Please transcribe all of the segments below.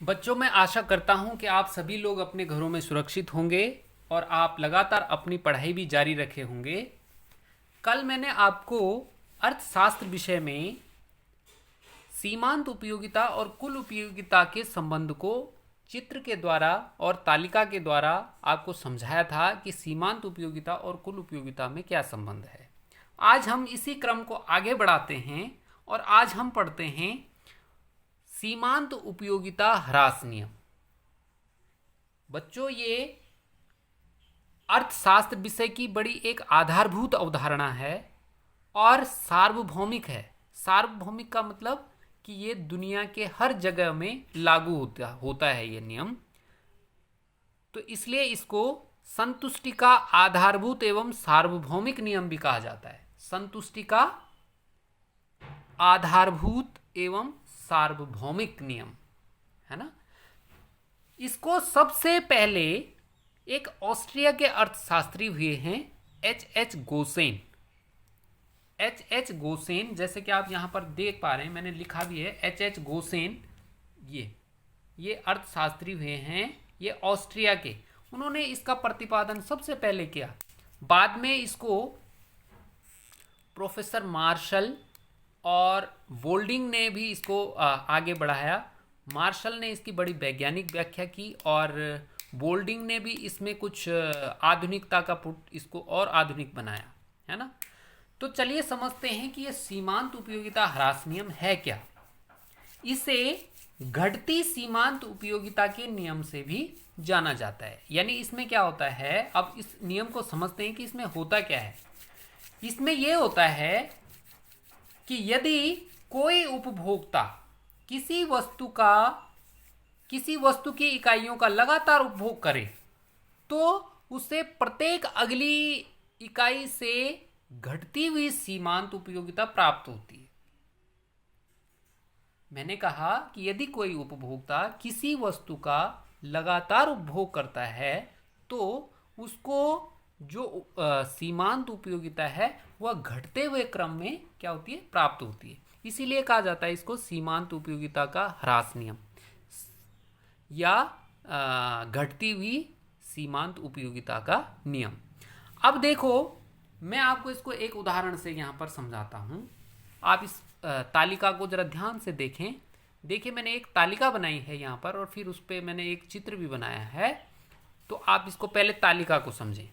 बच्चों, मैं आशा करता हूँ कि आप सभी लोग अपने घरों में सुरक्षित होंगे और आप लगातार अपनी पढ़ाई भी जारी रखे होंगे। कल मैंने आपको अर्थशास्त्र विषय में सीमांत उपयोगिता और कुल उपयोगिता के संबंध को चित्र के द्वारा और तालिका के द्वारा आपको समझाया था कि सीमांत उपयोगिता और कुल उपयोगिता में क्या संबंध है। आज हम इसी क्रम को आगे बढ़ाते हैं और आज हम पढ़ते हैं सीमांत उपयोगिता ह्रास नियम। बच्चों, ये अर्थशास्त्र विषय की बड़ी एक आधारभूत अवधारणा है और सार्वभौमिक है। सार्वभौमिक का मतलब कि ये दुनिया के हर जगह में लागू होता है ये नियम। तो इसलिए इसको संतुष्टि का आधारभूत एवं सार्वभौमिक नियम भी कहा जाता है। संतुष्टि का आधारभूत एवं सार्वभौमिक नियम, है ना। इसको सबसे पहले एक ऑस्ट्रिया के अर्थशास्त्री हुए हैं एच गोसेन। गोसेन, जैसे कि आप यहां पर देख पा रहे हैं, मैंने लिखा भी है एच गोसेन। ये अर्थशास्त्री हुए हैं, ये ऑस्ट्रिया के। उन्होंने इसका प्रतिपादन सबसे पहले किया। बाद में इसको प्रोफेसर मार्शल और वोल्डिंग ने भी इसको आगे बढ़ाया। मार्शल ने इसकी बड़ी वैज्ञानिक व्याख्या की और बोल्डिंग ने भी इसमें कुछ आधुनिकता का पुट इसको और आधुनिक बनाया, है ना। तो चलिए समझते हैं कि यह सीमांत उपयोगिता ह्रास नियम है क्या। इसे घटती सीमांत उपयोगिता के नियम से भी जाना जाता है। यानी इसमें क्या होता है, अब इस नियम को समझते हैं कि इसमें होता क्या है। इसमें यह होता है कि यदि कोई उपभोक्ता किसी वस्तु की इकाइयों का लगातार उपभोग करे तो उसे प्रत्येक अगली इकाई से घटती हुई सीमांत उपयोगिता प्राप्त होती है। मैंने कहा कि यदि कोई उपभोक्ता किसी वस्तु का लगातार उपभोग करता है तो उसको जो सीमांत उपयोगिता है वह घटते हुए क्रम में क्या होती है, प्राप्त होती है। इसीलिए कहा जाता है इसको सीमांत उपयोगिता का ह्रास नियम या घटती हुई सीमांत उपयोगिता का नियम। अब देखो, मैं आपको इसको एक उदाहरण से यहाँ पर समझाता हूँ। आप इस तालिका को जरा ध्यान से देखें। देखिए, मैंने एक तालिका बनाई है यहाँ पर और फिर उस पर मैंने एक चित्र भी बनाया है। तो आप इसको पहले तालिका को समझें।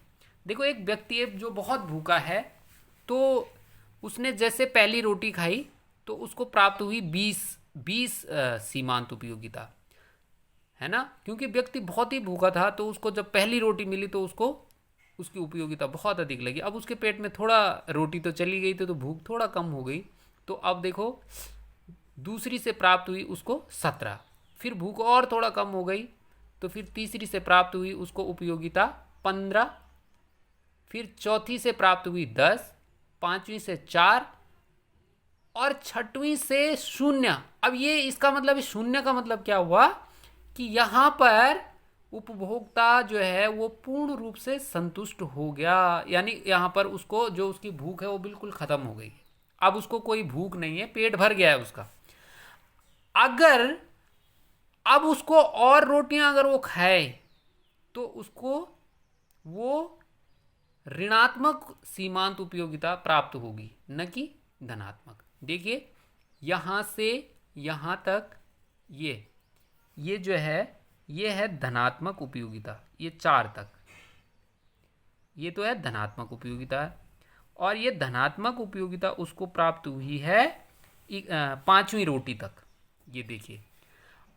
देखो, एक व्यक्ति है जो बहुत भूखा है, तो उसने जैसे पहली रोटी खाई तो उसको प्राप्त हुई 20 सीमांत उपयोगिता, है ना। क्योंकि व्यक्ति बहुत ही भूखा था तो उसको जब पहली रोटी मिली तो उसको उसकी उपयोगिता बहुत अधिक लगी। अब उसके पेट में थोड़ा रोटी तो चली गई तो भूख थोड़ा कम हो गई। तो अब देखो, दूसरी से प्राप्त हुई उसको 17, फिर भूख और थोड़ा कम हो गई तो फिर तीसरी से प्राप्त हुई उसको उपयोगिता 15, फिर चौथी से प्राप्त हुई 10, पांचवी से 4 और छठवीं से 0। अब ये इसका मतलब, शून्य का मतलब क्या हुआ कि यहाँ पर उपभोक्ता जो है वो पूर्ण रूप से संतुष्ट हो गया। यानी यहाँ पर उसको जो उसकी भूख है वो बिल्कुल खत्म हो गई। अब उसको कोई भूख नहीं है, पेट भर गया है उसका। अगर अब उसको और रोटियां अगर वो खाए तो उसको वो ऋणात्मक सीमांत उपयोगिता प्राप्त होगी, न कि धनात्मक। देखिए, यहां से यहां तक ये जो है ये है धनात्मक उपयोगिता, ये 4 तक ये तो है धनात्मक उपयोगिता है। और ये धनात्मक उपयोगिता उसको प्राप्त हुई है 5वीं रोटी तक, ये देखिए।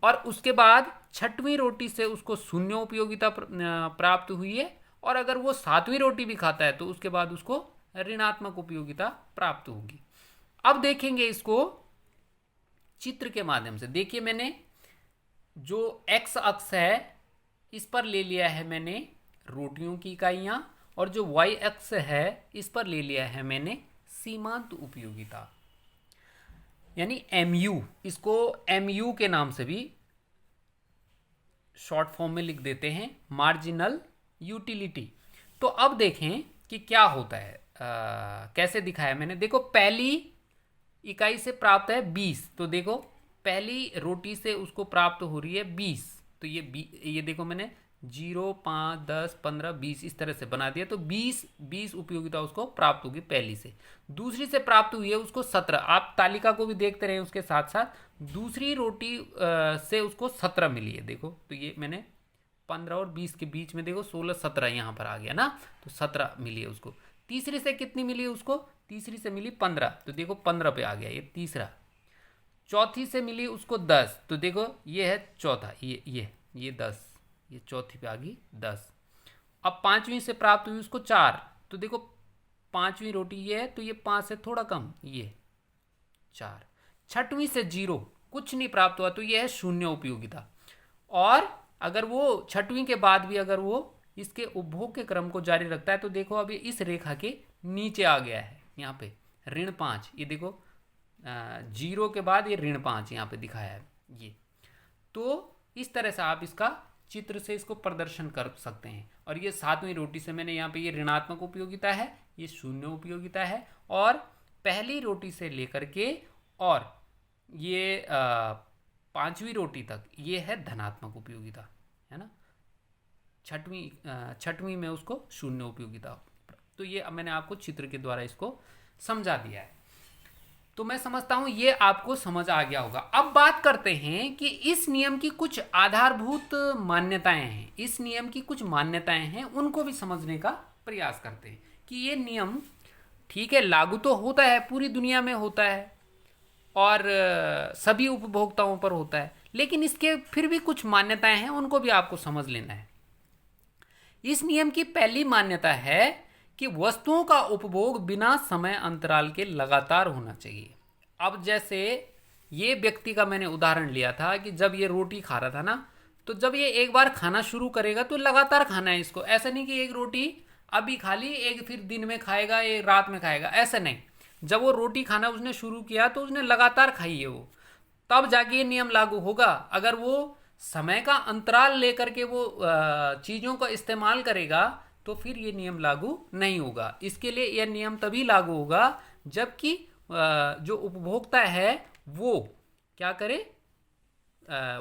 और उसके बाद 6वीं रोटी से उसको 0 उपयोगिता प्राप्त हुई है। और अगर वो 7वीं रोटी भी खाता है तो उसके बाद उसको ऋणात्मक उपयोगिता प्राप्त होगी। अब देखेंगे इसको चित्र के माध्यम से। देखिए, मैंने जो एक्स अक्ष है इस पर ले लिया है मैंने रोटियों की इकाइयां, और जो वाई अक्ष है इस पर ले लिया है मैंने सीमांत उपयोगिता, यानी एमयू। इसको एमयू के नाम से भी शॉर्ट फॉर्म में लिख देते हैं, मार्जिनल यूटिलिटी। तो अब देखें कि क्या होता है, कैसे दिखाया मैंने। देखो, पहली इकाई से प्राप्त है 20, तो देखो पहली रोटी से उसको प्राप्त हो रही है 20, तो ये देखो मैंने 0, 5, 10, 15, 20 इस तरह से बना दिया, तो 20 उपयोगिता उसको प्राप्त होगी पहली से। दूसरी से प्राप्त हुई है उसको 17, आप तालिका को भी देखते रहे उसके साथ साथ। दूसरी रोटी से उसको 17 मिली है, देखो तो ये मैंने 15 और 20 के बीच में देखो 16, 17 यहाँ पर आ गया ना, तो 17 मिली है उसको। तीसरी से कितनी मिली है उसको? तीसरी से मिली 15, तो देखो 15 पे आ गया ये तीसरा। चौथी से मिली उसको 10, तो देखो ये है चौथा, ये 10, ये चौथी पे आ गई 10। अब पांचवी से प्राप्त हुई उसको 4, तो देखो पांचवी रोटी ये है, तो ये 5 से थोड़ा कम, ये 4। छठवीं से 0 कुछ नहीं प्राप्त हुआ, तो ये है शून्य उपयोगिता। और अगर वो छठवीं के बाद भी अगर वो इसके उपभोग के क्रम को जारी रखता है, तो देखो अभी इस रेखा के नीचे आ गया है, यहाँ पे ऋण 5, ये देखो 0 के बाद ये ऋण 5 यहाँ पे दिखाया है ये। तो इस तरह से आप इसका चित्र से इसको प्रदर्शन कर सकते हैं। और ये 7वीं रोटी से मैंने यहाँ पे ये ऋणात्मक उपयोगिता है, ये शून्य उपयोगिता है, और पहली रोटी से लेकर के और ये 5वीं रोटी तक ये है धनात्मक उपयोगिता, है ना। छठवीं में उसको शून्य उपयोगिता। तो ये अब मैंने आपको चित्र के द्वारा इसको समझा दिया है, तो मैं समझता हूं ये आपको समझ आ गया होगा। अब बात करते हैं कि इस नियम की कुछ आधारभूत मान्यताएं हैं, इस नियम की कुछ मान्यताएं हैं, उनको भी समझने का प्रयास करते हैं कि ये नियम ठीक है लागू तो होता है, पूरी दुनिया में होता है और सभी उपभोक्ताओं पर होता है, लेकिन इसके फिर भी कुछ मान्यताएं हैं, उनको भी आपको समझ लेना है। इस नियम की पहली मान्यता है कि वस्तुओं का उपभोग बिना समय अंतराल के लगातार होना चाहिए। अब जैसे ये व्यक्ति का मैंने उदाहरण लिया था कि जब ये रोटी खा रहा था ना, तो जब ये एक बार खाना शुरू करेगा तो लगातार खाना है इसको, ऐसा नहीं कि एक रोटी अभी खा ली, एक फिर दिन में खाएगा, एक रात में खाएगा, ऐसा नहीं। जब वो रोटी खाना उसने शुरू किया तो उसने लगातार खाई है वो, तब जाके ये नियम लागू होगा। अगर वो समय का अंतराल लेकर के वो चीज़ों का इस्तेमाल करेगा तो फिर ये नियम लागू नहीं होगा। इसके लिए यह नियम तभी लागू होगा जबकि जो उपभोक्ता है वो क्या करे,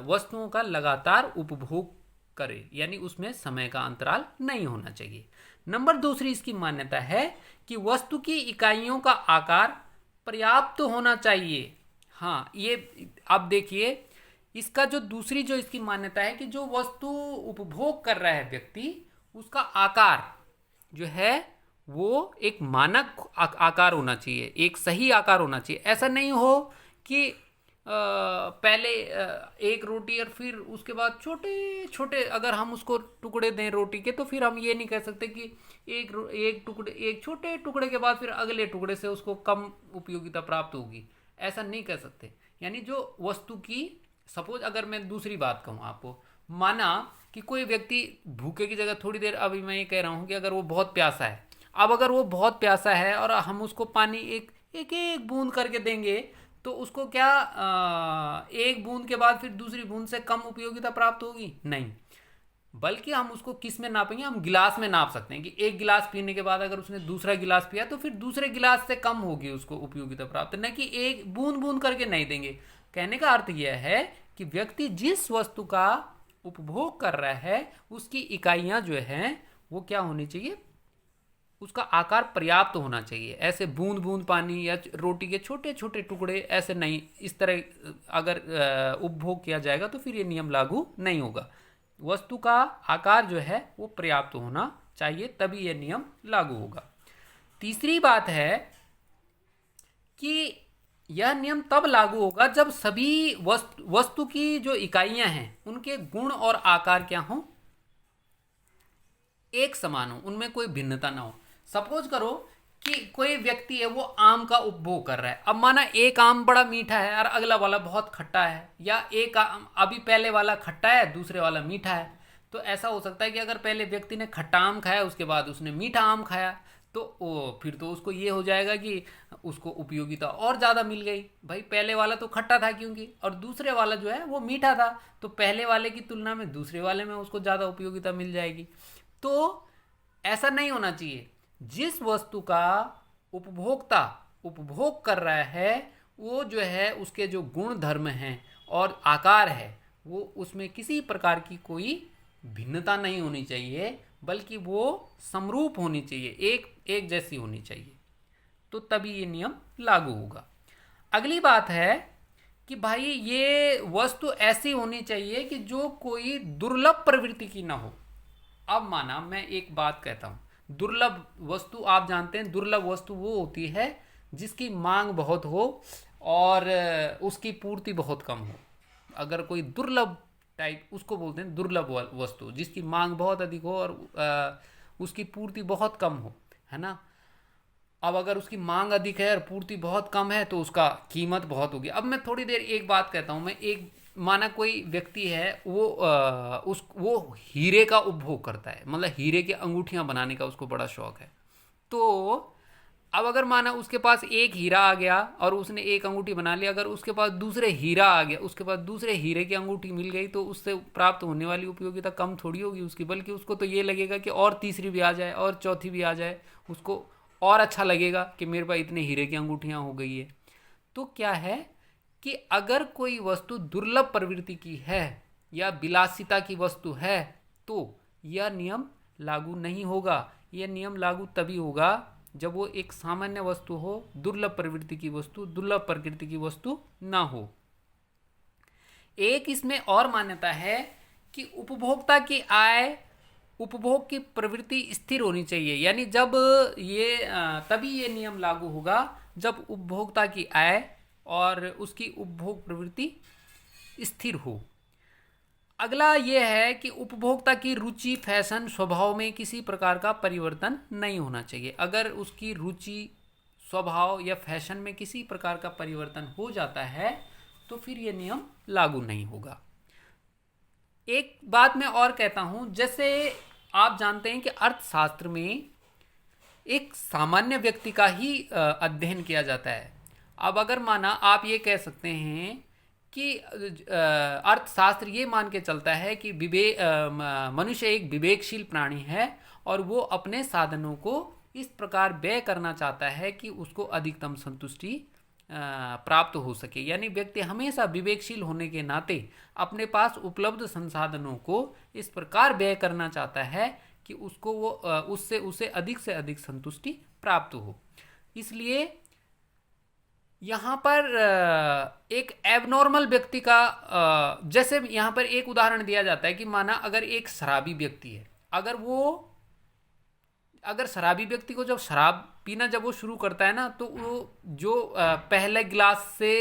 वस्तुओं का लगातार उपभोग करे, यानी उसमें समय का अंतराल नहीं होना चाहिए। नंबर दूसरी इसकी मान्यता है कि वस्तु की इकाइयों का आकार पर्याप्त होना चाहिए। हाँ, ये अब देखिए इसका जो दूसरी जो इसकी मान्यता है कि जो वस्तु उपभोग कर रहा है व्यक्ति, उसका आकार जो है वो एक मानक आकार होना चाहिए, एक सही आकार होना चाहिए। ऐसा नहीं हो कि पहले एक रोटी और फिर उसके बाद छोटे छोटे अगर हम उसको टुकड़े दें रोटी के, तो फिर हम ये नहीं कह सकते कि एक छोटे टुकड़े के बाद फिर अगले टुकड़े से उसको कम उपयोगिता प्राप्त होगी, ऐसा नहीं कह सकते। यानी जो वस्तु की, सपोज अगर मैं दूसरी बात कहूँ आपको, माना कि कोई व्यक्ति भूखे की जगह थोड़ी देर, अभी मैं ये कह रहा हूँ कि अगर वो बहुत प्यासा है, अब अगर वो बहुत प्यासा है और हम उसको पानी एक एक एक बूंद करके देंगे, तो उसको क्या एक बूंद के बाद फिर दूसरी बूंद से कम उपयोगिता प्राप्त होगी? नहीं, बल्कि हम उसको किस में नापेंगे, हम गिलास में नाप सकते हैं कि एक गिलास पीने के बाद अगर उसने दूसरा गिलास पिया तो फिर दूसरे गिलास से कम होगी उसको उपयोगिता प्राप्त, न कि एक बूंद बूंद करके नहीं देंगे। कहने का अर्थ यह है कि व्यक्ति जिस वस्तु का उपभोग कर रहा है उसकी इकाइयां जो हैं वो क्या होनी चाहिए, उसका आकार पर्याप्त होना चाहिए। ऐसे बूंद बूंद पानी या रोटी के छोटे छोटे टुकड़े ऐसे नहीं, इस तरह अगर उपभोग किया जाएगा तो फिर ये नियम लागू नहीं होगा। वस्तु का आकार जो है वो पर्याप्त होना चाहिए, तभी यह नियम लागू होगा। तीसरी बात है कि यह नियम तब लागू होगा जब सभी वस्तु की जो इकाइयां हैं उनके गुण और आकार क्या हों, एक समान हो, उनमें कोई भिन्नता ना हो। सपोज करो कि कोई व्यक्ति है वो आम का उपभोग कर रहा है, अब माना एक आम बड़ा मीठा है और अगला वाला बहुत खट्टा है, या एक आम अभी पहले वाला खट्टा है दूसरे वाला मीठा है, तो ऐसा हो सकता है कि अगर पहले व्यक्ति ने खट्टा आम खाया उसके बाद उसने मीठा आम खाया, तो फिर तो उसको ये हो जाएगा कि उसको उपयोगिता और ज़्यादा मिल गई। भाई पहले वाला तो खट्टा था क्योंकि, और दूसरे वाला जो है वो मीठा था, तो पहले वाले की तुलना में दूसरे वाले में उसको ज़्यादा उपयोगिता मिल जाएगी। तो ऐसा नहीं होना चाहिए। जिस वस्तु का उपभोक्ता उपभोग कर रहा है वो जो है उसके जो गुण धर्म हैं और आकार है वो उसमें किसी प्रकार की कोई भिन्नता नहीं होनी चाहिए, बल्कि वो समरूप होनी चाहिए, एक जैसी होनी चाहिए, तो तभी ये नियम लागू होगा। अगली बात है कि भाई ये वस्तु ऐसी होनी चाहिए कि जो कोई दुर्लभ प्रवृत्ति की ना हो। अब माना मैं एक बात कहता हूँ, दुर्लभ वस्तु आप जानते हैं, दुर्लभ वस्तु वो होती है जिसकी मांग बहुत हो और उसकी पूर्ति बहुत कम हो। अगर कोई दुर्लभ टाइप, उसको बोलते हैं दुर्लभ वस्तु, जिसकी मांग बहुत अधिक हो और उसकी पूर्ति बहुत कम हो, है ना। अब अगर उसकी मांग अधिक है और पूर्ति बहुत कम है तो उसका कीमत बहुत होगी। अब मैं थोड़ी देर एक बात कहता हूँ, मैं एक माना कोई व्यक्ति है वो हीरे का उपभोग करता है, मतलब हीरे की अंगूठियां बनाने का उसको बड़ा शौक है। तो अब अगर माना उसके पास एक हीरा आ गया और उसने एक अंगूठी बना ली, अगर उसके पास दूसरे हीरा आ गया, उसके पास दूसरे हीरे की अंगूठी मिल गई, तो उससे प्राप्त होने वाली उपयोगिता कम थोड़ी होगी उसकी, बल्कि उसको तो ये लगेगा कि और तीसरी भी आ जाए और चौथी भी आ जाए, उसको और अच्छा लगेगा कि मेरे पास इतने हीरे की अंगूठियां हो गई है। तो क्या है कि अगर कोई वस्तु दुर्लभ प्रवृत्ति की है या विलासिता की वस्तु है तो यह नियम लागू नहीं होगा। यह नियम लागू तभी होगा जब वो एक सामान्य वस्तु हो, दुर्लभ प्रवृत्ति की वस्तु, दुर्लभ प्रकृति की वस्तु ना हो। एक इसमें और मान्यता है कि उपभोक्ता की आय, उपभोग की प्रवृत्ति स्थिर होनी चाहिए। यानी जब ये तभी ये नियम लागू होगा जब उपभोक्ता की आय और उसकी उपभोग प्रवृत्ति स्थिर हो। अगला ये है कि उपभोक्ता की रुचि, फैशन, स्वभाव में किसी प्रकार का परिवर्तन नहीं होना चाहिए। अगर उसकी रुचि, स्वभाव या फैशन में किसी प्रकार का परिवर्तन हो जाता है तो फिर ये नियम लागू नहीं होगा। एक बात मैं और कहता हूं, जैसे आप जानते हैं कि अर्थशास्त्र में एक सामान्य व्यक्ति का ही अध्ययन किया जाता है। अब अगर माना आप ये कह सकते हैं कि अर्थशास्त्र ये मान के चलता है कि मनुष्य एक विवेकशील प्राणी है और वो अपने साधनों को इस प्रकार व्यय करना चाहता है कि उसको अधिकतम संतुष्टि प्राप्त हो सके। यानी व्यक्ति हमेशा विवेकशील होने के नाते अपने पास उपलब्ध संसाधनों को इस प्रकार व्यय करना चाहता है कि उसको वो उससे उसे अधिक से अधिक संतुष्टि प्राप्त हो। इसलिए यहाँ पर एक एबनॉर्मल व्यक्ति का, जैसे यहाँ पर एक उदाहरण दिया जाता है कि माना अगर एक शराबी व्यक्ति है, अगर शराबी व्यक्ति को जब शराब पीना जब वो शुरू करता है ना, तो वो जो पहले गिलास से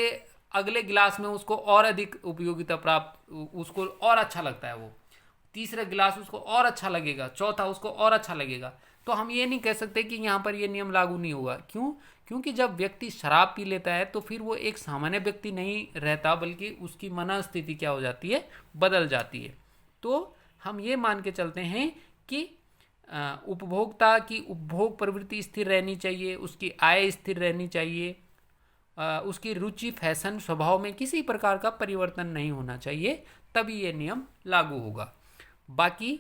अगले गिलास में उसको और अधिक उपयोगिता प्राप्त, उसको और अच्छा लगता है, वो तीसरा गिलास उसको और अच्छा लगेगा, चौथा उसको और अच्छा लगेगा। तो हम ये नहीं कह सकते कि यहाँ पर ये नियम लागू नहीं होगा। क्यों? क्योंकि जब व्यक्ति शराब पी लेता है तो फिर वो एक सामान्य व्यक्ति नहीं रहता, बल्कि उसकी मनस्थिति क्या हो जाती है, बदल जाती है। तो हम ये मान के चलते हैं कि उपभोक्ता की उपभोग प्रवृत्ति स्थिर रहनी चाहिए, उसकी आय स्थिर रहनी चाहिए, उसकी रुचि, फैशन, स्वभाव में किसी प्रकार का परिवर्तन नहीं होना चाहिए, तभी ये नियम लागू होगा। बाकी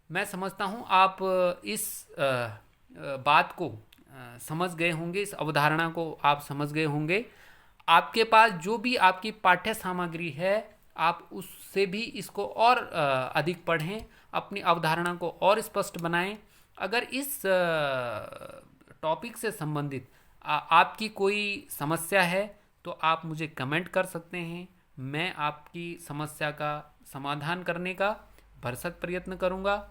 मैं समझता हूँ आप इस बात को समझ गए होंगे, इस अवधारणा को आप समझ गए होंगे। आपके पास जो भी आपकी पाठ्य सामग्री है आप उससे भी इसको और अधिक पढ़ें, अपनी अवधारणा को और स्पष्ट बनाएं। अगर इस टॉपिक से संबंधित आपकी कोई समस्या है तो आप मुझे कमेंट कर सकते हैं। मैं आपकी समस्या का समाधान करने का भरसक प्रयत्न करूंगा।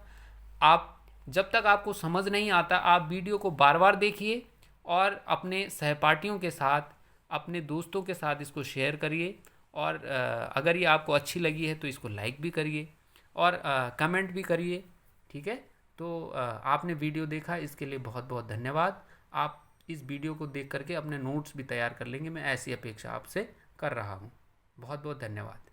आप जब तक आपको समझ नहीं आता, आप वीडियो को बार बार देखिए और अपने सहपाठियों के साथ, अपने दोस्तों के साथ इसको शेयर करिए। और अगर ये आपको अच्छी लगी है तो इसको लाइक भी करिए और कमेंट भी करिए। ठीक है, तो आपने वीडियो देखा इसके लिए बहुत बहुत धन्यवाद। आप इस वीडियो को देख करके अपने नोट्स भी तैयार कर लेंगे, मैं ऐसी अपेक्षा आपसे कर रहा हूँ। बहुत बहुत धन्यवाद।